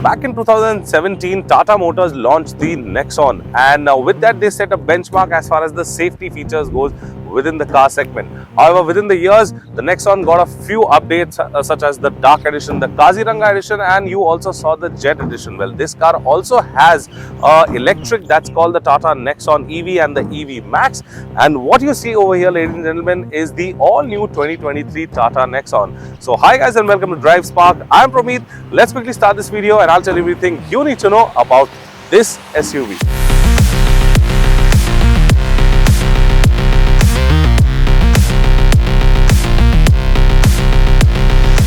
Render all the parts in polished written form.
back in 2017, Tata Motors launched the Nexon, and with that they set a benchmark as far as the safety features goes within the car segment. However, within the years, the Nexon got a few updates such as the Dark Edition, the Kaziranga Edition, and you also saw the Jet Edition. Well, this car also has electric that's called the Tata Nexon EV and the EV Max. And what you see over here, ladies and gentlemen, is the all-new 2023 Tata Nexon. So, hi guys and welcome to Drivespark. I'm Promeet. Let's quickly start this video and I'll tell you everything you need to know about this SUV.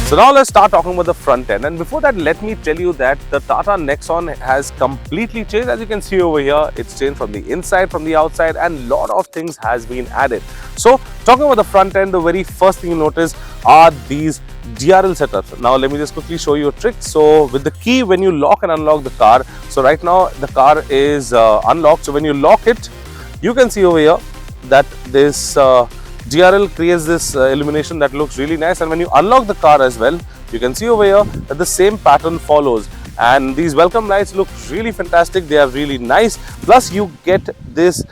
So now let's start talking about the front end, and before that let me tell you that the Tata Nexon has completely changed. As you can see over here, it's changed from the inside, from the outside, and lot of things has been added. So talking about the front end, the very first thing you notice are these DRL setups. Now let me just quickly show you a trick. So with the key, when you lock and unlock the car, so right now the car is unlocked. So when you lock it, you can see over here that this DRL creates this illumination that looks really nice, and when you unlock the car as well, you can see over here that the same pattern follows, and these welcome lights look really fantastic. They are really nice. Plus you get this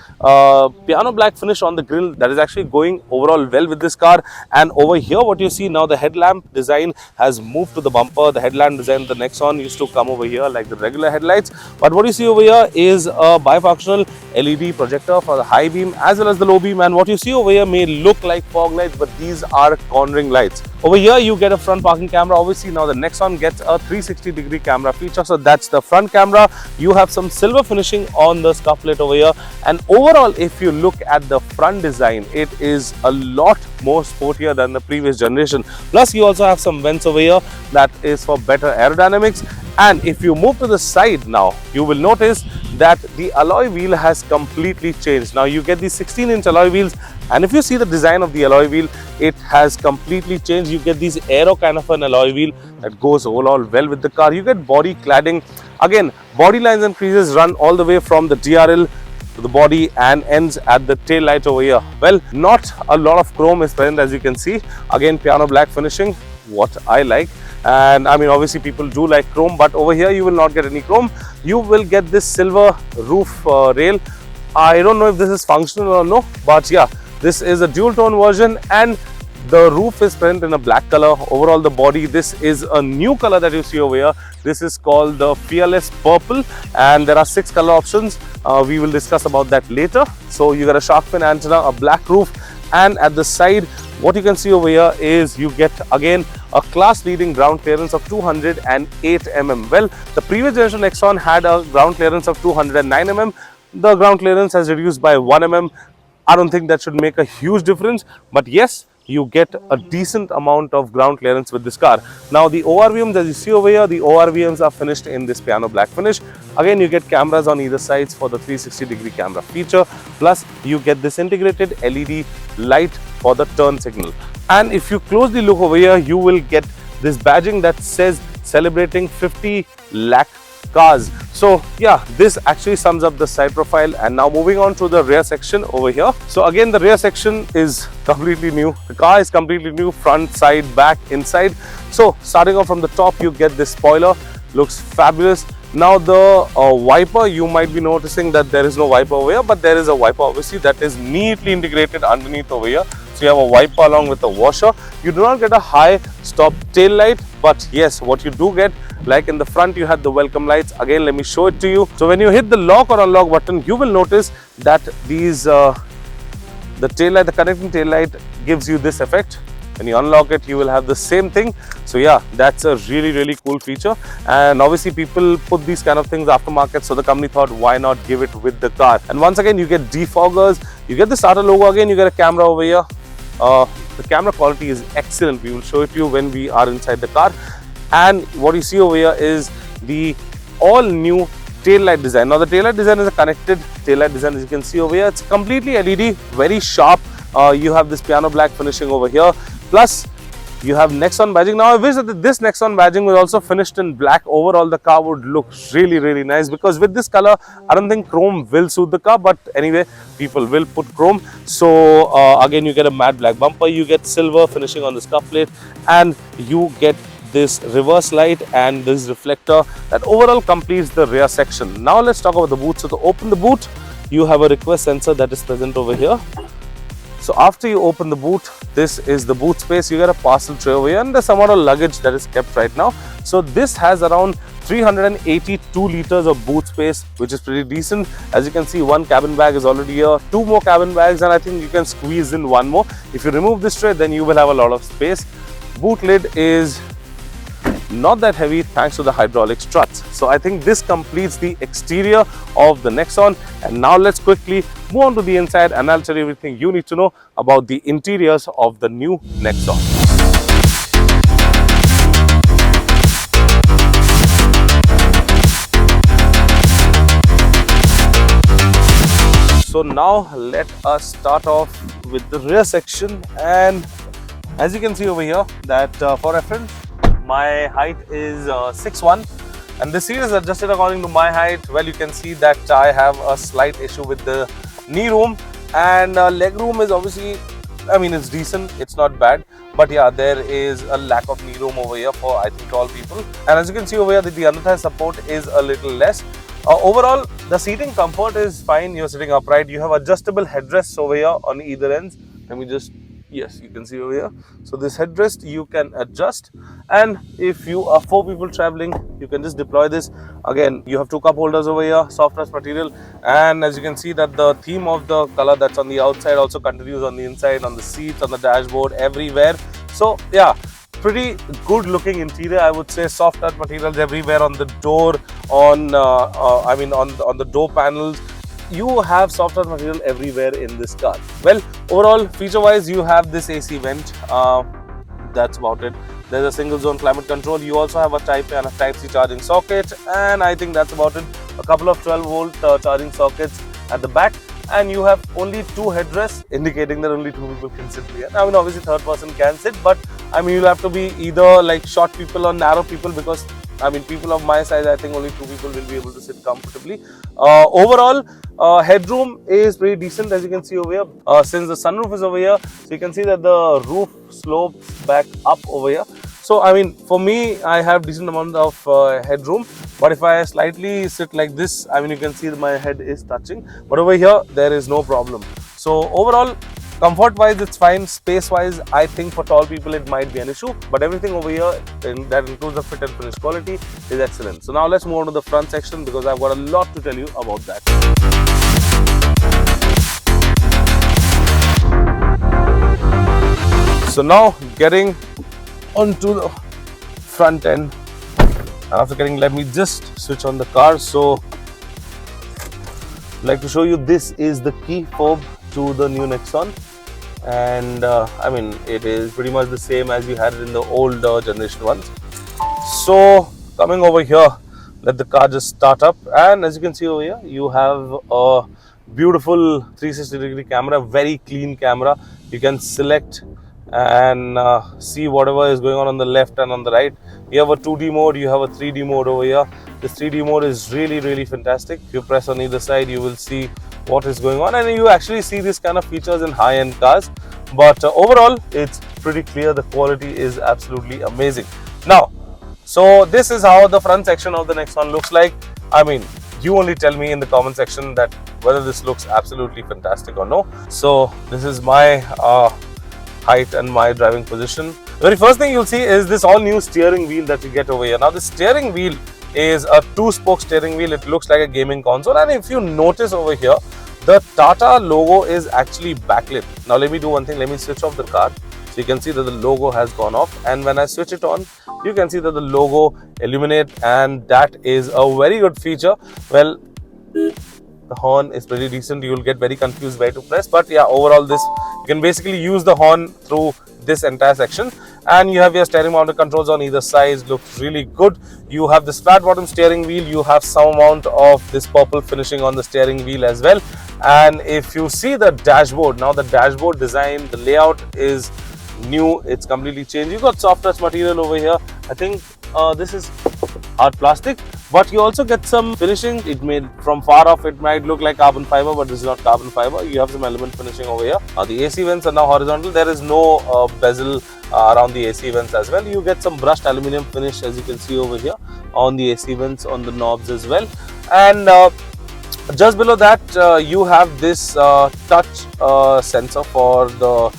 piano black finish on the grille that is actually going overall well with this car. And over here what you see now, the headlamp design has moved to the bumper. The headlamp design, the Nexon used to come over here like the regular headlights, but what you see over here is a bifunctional LED projector for the high beam as well as the low beam. And what you see over here may look like fog lights, but these are cornering lights. Over here you get a front parking camera. Obviously now the Nexon gets a 360-degree camera feature, so that's the front camera. You have some silver finishing on the scuff plate over here, and overall if you look at the front design, it is a lot more sportier than the previous generation. Plus you also have some vents over here that is for better aerodynamics. And if you move to the side now, you will notice that the alloy wheel has completely changed. Now you get these 16-inch alloy wheels, and if you see the design of the alloy wheel, it has completely changed. You get these aero kind of an alloy wheel that goes overall well with the car. You get body cladding. Again, body lines and creases run all the way from the DRL to the body and ends at the tail light over here. Well, not a lot of chrome is present, as you can see. Again, piano black finishing, what I like. And I mean, obviously people do like chrome, but over here you will not get any chrome. You will get this silver roof rail. I don't know if this is functional or no, but yeah, this is a dual tone version, and the roof is present in a black color. Overall the body, this is a new color that you see over here. This is called the Fearless Purple, and there are 6 color options. We will discuss about that later. So you got a shark fin antenna, a black roof, and at the side what you can see over here is you get again a class leading ground clearance of 208 mm. Well, the previous generation Nexon had a ground clearance of 209 mm. The ground clearance has reduced by 1 mm. I don't think that should make a huge difference, but yes, you get a decent amount of ground clearance with this car. Now the ORVMs, as you see over here, the ORVMs are finished in this piano black finish. Again, you get cameras on either sides for the 360-degree camera feature. Plus you get this integrated LED light for the turn signal. And if you closely look over here, you will get this badging that says celebrating 50 lakh cars. So yeah, this actually sums up the side profile. And now moving on to the rear section over here. So again, the rear section is completely new. The car is completely new, front, side, back, inside. So starting off from the top, you get this spoiler, looks fabulous. Now the wiper, you might be noticing that there is no wiper over here, but there is a wiper obviously that is neatly integrated underneath over here. So you have a wiper along with a washer. You do not get a high stop tail light, but yes, what you do get, like in the front you have the welcome lights. Again, let me show it to you. So when you hit the lock or unlock button, you will notice that these the tail light, the connecting tail light gives you this effect. When you unlock it, you will have the same thing. So yeah, that's a really cool feature. And obviously people put these kind of things aftermarket, so the company thought, why not give it with the car? And once again, you get defoggers, you get the Tata logo. Again, you get a camera over here. The camera quality is excellent. We will show it to you when we are inside the car. And what you see over here is the all new tail light design. Now the tail light design is a connected tail light design, as you can see over here. It's completely LED, very sharp. You have this piano black finishing over here. Plus you have Nexon badging. Now I wish that this Nexon badging was also finished in black. Overall the car would look really nice, because with this color I don't think chrome will suit the car, but anyway, people will put chrome. So again, you get a matte black bumper, you get silver finishing on the scuff plate, and you get this reverse light and this reflector that overall completes the rear section. Now let's talk about the boot. So to open the boot, you have a request sensor that is present over here. So after you open the boot, this is the boot space. You get a parcel tray over here and there's some amount of luggage that is kept right now. So this has around 382 liters of boot space, which is pretty decent. As you can see, one cabin bag is already here, two more cabin bags, and I think you can squeeze in one more. If you remove this tray, then you will have a lot of space. Boot lid is not that heavy thanks to the hydraulic struts. So I think this completes the exterior of the Nexon. And now let's quickly move on to the inside and I'll tell you everything you need to know about the interiors of the new Nexon. So now let us start off with the rear section, and as you can see over here that for reference, my height is 6'1", and this seat is adjusted according to my height. Well, you can see that I have a slight issue with the knee room, and leg room is obviously, I mean, it's decent, it's not bad, but yeah, there is a lack of knee room over here for I think tall people. And as you can see over here that the under thigh support is a little less. Overall, the seating comfort is fine. You're sitting upright. You have adjustable headrests over here on either ends. Let me just, yes, you can see over here. So this headrest you can adjust, and if you are 4 people traveling, you can just deploy this. Again, you have 2 cup holders over here, soft touch material, and as you can see that the theme of the color that's on the outside also continues on the inside, on the seats, on the dashboard, everywhere. So yeah, pretty good looking interior, I would say. Soft touch materials everywhere on the door, on the door panels. You have soft touch material everywhere in this car. Well, overall feature wise, you have this AC vent, that's about it. There's a single zone climate control. You also have a Type A and a Type C charging socket, and I think that's about it. A couple of 12 volt charging sockets at the back, and you have only 2 headrests, indicating that only 2 people can sit here. I mean, obviously third person can sit, but I mean, you'll have to be either like short people or narrow people, because I mean, people of my size, I think only 2 people will be able to sit comfortably. Overall, headroom is pretty decent, as you can see over here. Since the sunroof is over here, so you can see that the roof slopes back up over here. So I mean, for me, I have decent amount of headroom, but if I slightly sit like this, I mean, you can see that my head is touching, but over here there is no problem. So overall, comfort wise it's fine. Space wise, I think for tall people it might be an issue, but everything over here, that includes the fit and finish quality, is excellent. So now let's move on to the front section, because I've got a lot to tell you about that. So now getting onto the front end, and after getting, let me just switch on the car. So I'd like to show you, this is the key fob to the new Nexon, and I mean, it is pretty much the same as you had it in the old generation ones. So coming over here, let the car just start up, and as you can see over here, you have a beautiful 360-degree camera, very clean camera. You can select and see whatever is going on the left and on the right. You have a 2D mode, you have a 3D mode over here. This 3D mode is really fantastic. If you press on either side, you will see what is going on, and you actually see this kind of features in high-end cars. But overall, it's pretty clear. The quality is absolutely amazing. Now, so this is how the front section of the Nexon looks like. I mean, you only tell me in the comment section that whether this looks absolutely fantastic or no. So this is my height and my driving position. The very first thing you'll see is this all new steering wheel that you get over here. Now the steering wheel is a 2-spoke steering wheel. It looks like a gaming console, and if you notice over here, the Tata logo is actually backlit. Now let me do one thing, let me switch off the car, so you can see that the logo has gone off, and when I switch it on, you can see that the logo illuminates, and that is a very good feature. Well, the horn is pretty decent. You will get very confused where to press, but yeah, overall this, you can basically use the horn through this entire section, and you have your steering mounted controls on either side. Looks really good. You have this flat bottom steering wheel. You have some amount of this purple finishing on the steering wheel as well. And if you see the dashboard, now the dashboard design, the layout is new. It's completely changed. You got soft touch material over here. I think this is hard plastic, but you also get some finishing. It made from far off, it might look like carbon fiber, but this is not carbon fiber. You have some element finishing over here. The AC vents are now horizontal. There is no bezel around the AC vents as well. You get some brushed aluminum finish, as you can see over here, on the AC vents, on the knobs as well. And just below that, you have this touch sensor for the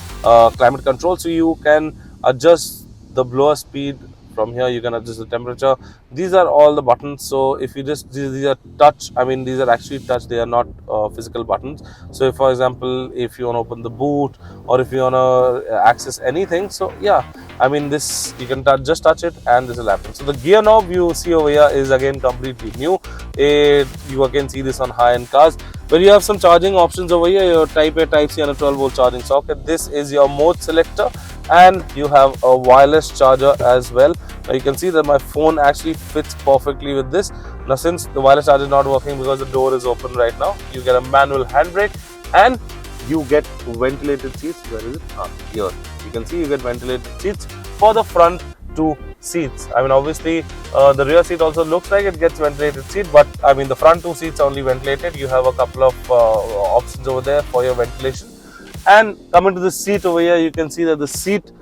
climate control, so you can adjust the blower speed. From here you can adjust the temperature. These are all the buttons, so if you just, these are touch, I mean these are actually touch, they are not physical buttons. So if, for example, if you want to open the boot, or if you want to access anything, so yeah, I mean this, you can just touch it and this will happen. So the gear knob you see over here is again completely new. You again see this on high-end cars, but you have some charging options over here. Your Type A, Type C and a 12-volt charging socket. This is your mode selector, and you have a wireless charger as well. Now you can see that my phone actually fits perfectly with this. Now since the wireless charger is not working because the door is open right now, you get a manual handbrake, and you get ventilated seats. Where is it? Here. You can see you get ventilated seats for the front two seats. I mean obviously the rear seat also looks like it gets ventilated seat, but I mean the front two seats are only ventilated. You have a couple of options over there for your ventilation. And coming to the seat over here, you can see that the seat,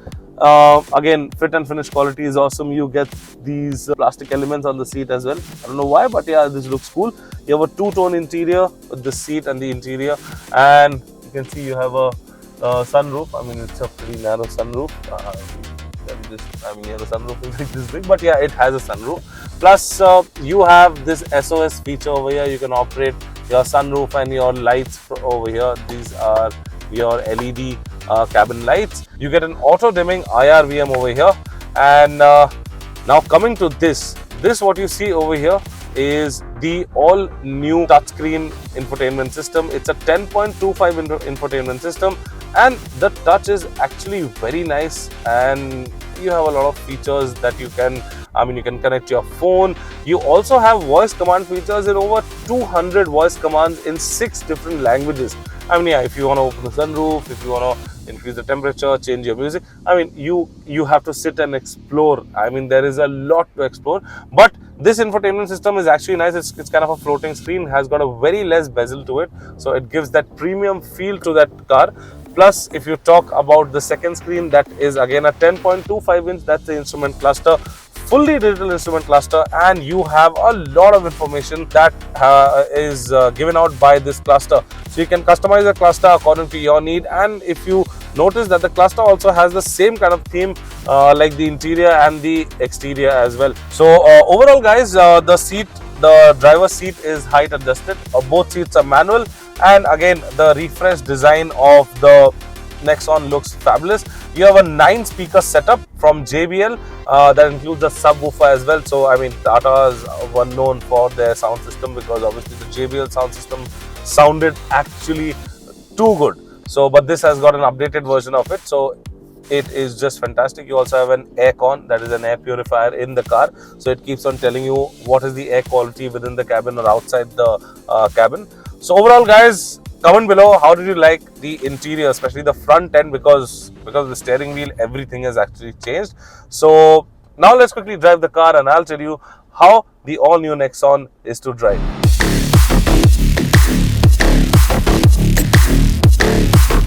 again, fit and finish quality is awesome. You get these plastic elements on the seat as well. I don't know why, but yeah, this looks cool. You have a two-tone interior with the seat and the interior, and you can see you have a sunroof. I mean, it's a pretty narrow sunroof. The sunroof is like this big, but yeah, it has a sunroof. Plus, you have this SOS feature over here. You can operate your sunroof and your lights over here. These are your LED cabin lights. You get an auto dimming IRVM over here. And now coming to this what you see over here is the all new touchscreen infotainment system. It's a 10.25 infotainment system, and the touch is actually very nice, and you have a lot of features that you can, I mean, you can connect your phone. You also have voice command features in over 200 voice commands in 6 different languages. I mean, yeah, if you want to open the sunroof, if you want to increase the temperature, change your music, I mean, you have to sit and explore. I mean, there is a lot to explore. But this infotainment system is actually nice. It's kind of a floating screen, has got a very less bezel to it, so it gives that premium feel to that car. Plus, if you talk about the second screen, that is again a 10.25 inch, that's the instrument cluster, fully digital instrument cluster, and you have a lot of information that is given out by this cluster. So you can customize the cluster according to your need, and if you notice that the cluster also has the same kind of theme like the interior and the exterior as well. So overall guys, the driver's seat is height adjusted. Both seats are manual, and again the refreshed design of the Nexon looks fabulous. You have a 9-speaker setup from JBL that includes a subwoofer as well. So I mean, Tata's were known for their sound system, because obviously the JBL sound system sounded actually too good. So but this has got an updated version of it, so it is just fantastic. You also have an air con, that is an air purifier in the car, so it keeps on telling you what is the air quality within the cabin or outside the cabin. So overall guys, comment below, how did you like the interior, especially the front end, because of the steering wheel, everything has actually changed. So now let's quickly drive the car, and I'll tell you how the all new Nexon is to drive.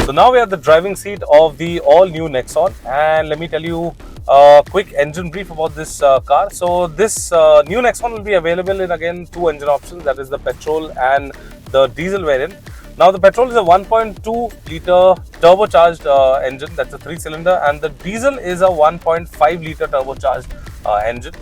So now we are at the driving seat of the all new Nexon, and let me tell you a quick engine brief about this car. So this new Nexon will be available in again 2 engine options, that is the petrol and the diesel variant. Now the petrol is a 1.2 liter turbocharged engine, that's a 3-cylinder, and the diesel is a 1.5 liter turbocharged engine.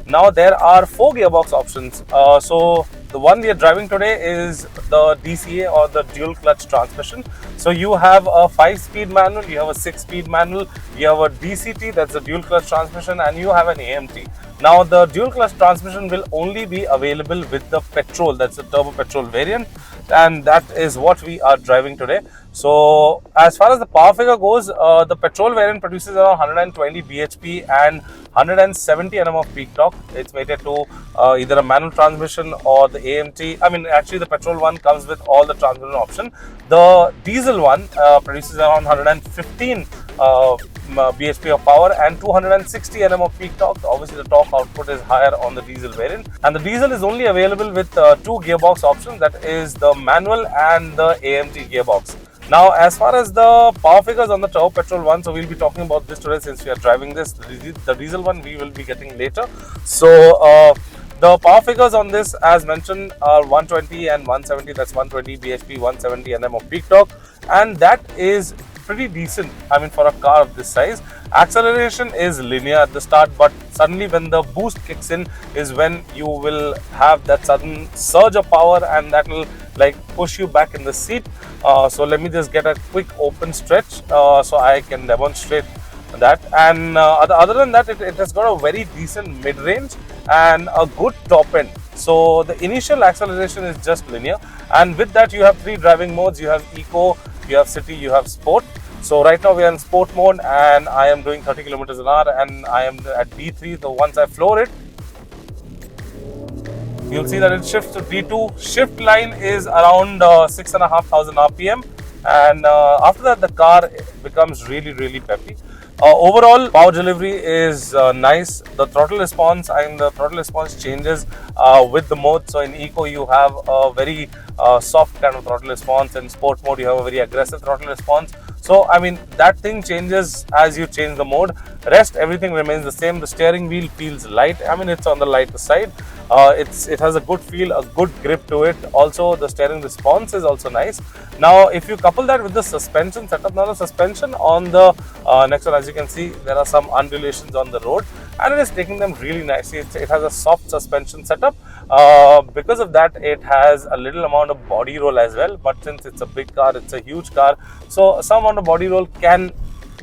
Now there are 4 gearbox options. So the one we are driving today is the DCA, or the dual clutch transmission. So you have a 5-speed manual, you have a 6-speed manual, you have a DCT, that's a dual clutch transmission, and you have an AMT. Now the dual clutch transmission will only be available with the petrol, that's the turbo petrol variant, and that is what we are driving today. So as far as the power figure goes, the petrol variant produces around 120 bhp and 170 Nm of peak torque. It's mated to either a manual transmission or the AMT. I mean, actually the petrol one comes with all the transmission option. The diesel one produces around 115 bhp of power and 260 Nm of peak torque. Obviously the torque output is higher on the diesel variant, and the diesel is only available with 2 gearbox options, that is the manual and the AMT gearbox. Now, as far as the power figures on the turbo petrol one, so we'll be talking about this today since we are driving this. The diesel one we will be getting later. So the power figures on this, as mentioned, are 120 and 170. That's 120 bhp, 170 Nm of peak torque, and that is pretty decent. I mean, for a car of this size, acceleration is linear at the start, but suddenly when the boost kicks in is when you will have that sudden surge of power, and that will like push you back in the seat. So let me just get a quick open stretch so I can demonstrate that. And other than that, it has got a very decent mid-range and a good top end. So the initial acceleration is just linear, and with that you have three driving modes. You have eco, you have city, you have sport. So right now we are in sport mode, and I am doing 30 kilometers an hour, and I am at D3. So once I floor it, you'll see that it shifts to D2. Shift line is around 6,500 RPM, and after that the car becomes really peppy. Overall power delivery is nice. The throttle response changes with the mode. So in eco you have a very soft kind of throttle response. In sport mode you have a very aggressive throttle response. So I mean, that thing changes as you change the mode. Rest, everything remains the same. The steering wheel feels light. I mean, it's on the lighter side. It has a good feel, a good grip to it. Also, the steering response is also nice. Now, if you couple that with the suspension setup, now the suspension on the Nexon, as you can see, there are some undulations on the road, and it is taking them really nicely. It has a soft suspension setup. Because of that, it has a little amount of body roll as well. But since it's a big car, it's a huge car, so some amount of body roll can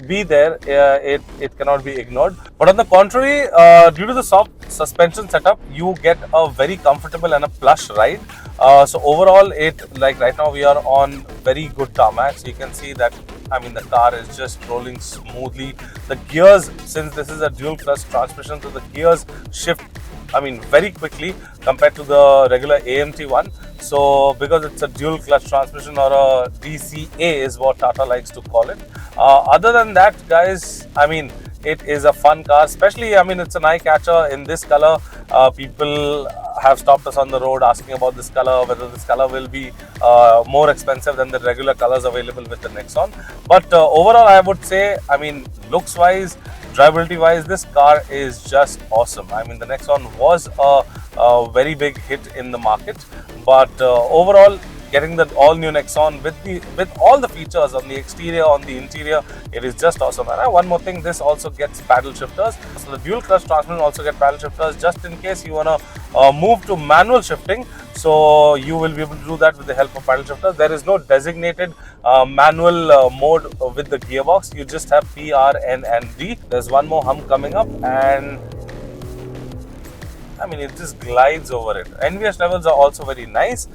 be there. It cannot be ignored. But on the contrary, due to the soft suspension setup, you get a very comfortable and a plush ride. So overall, like right now we are on very good tarmac. So you can see that, I mean, the car is just rolling smoothly. The gears, since this is a dual clutch transmission, so the gears shift, I mean, very quickly compared to the regular AMT one. So because it's a dual clutch transmission, or a DCA is what Tata likes to call it. Other than that, guys, I mean, it is a fun car, especially, I mean, it's an eye catcher in this color. People have stopped us on the road asking about this color, whether this color will be more expensive than the regular colors available with the Nexon. But overall, I would say, I mean, looks wise, drivability wise, this car is just awesome. I mean, the Nexon was a very big hit in the market, but overall, getting the all new Nexon with all the features on the exterior, on the interior, it is just awesome. And one more thing, this also gets paddle shifters. So the dual clutch transmission also get paddle shifters, just in case you wanna move to manual shifting. So you will be able to do that with the help of paddle shifters. There is no designated manual mode with the gearbox. You just have P, R, N, and D. There's one more hump coming up, and I mean, it just glides over it. NVS levels are also very nice.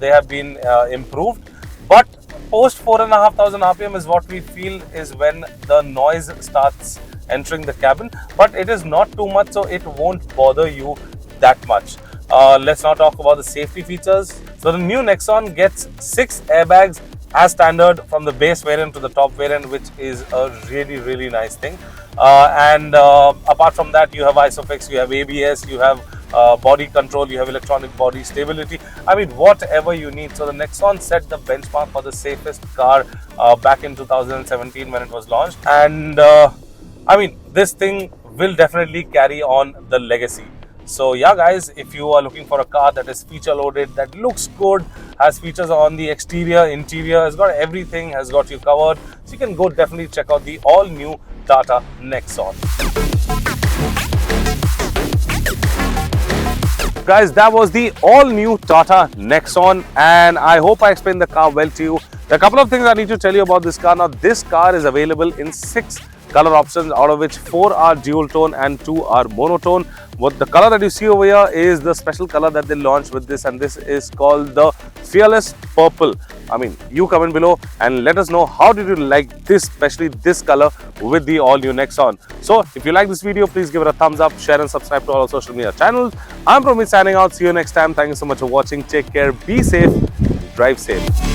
They have been improved, but post 4,500 RPM is what we feel is when the noise starts entering the cabin. But it is not too much, so it won't bother you that much. Let's now talk about the safety features. So the new Nexon gets 6 airbags as standard from the base variant to the top variant, which is a really nice thing. And apart from that, you have ISOFIX, you have ABS, you have body control, you have electronic body stability. I mean, whatever you need. So the Nexon set the benchmark for the safest car back in 2017 when it was launched, and I mean, this thing will definitely carry on the legacy. So yeah, guys, if you are looking for a car that is feature loaded, that looks good, has features on the exterior, interior, has got everything, has got you covered, so you can go definitely check out the all new Tata Nexon. Guys, that was the all new Tata Nexon, and I hope I explained the car well to you. There are a couple of things I need to tell you about this car. Now, this car is available in 6 color options, out of which 4 are dual tone and 2 are monotone. What the color that you see over here is the special color that they launched with this, and this is called the Fearless Purple. I mean, you comment below and let us know how did you like this, especially this color with the all new Nexon. So if you like this video, please give it a thumbs up, share and subscribe to all our social media channels. I'm Promeet signing out. See you next time. Thank you so much for watching. Take care, be safe, drive safe.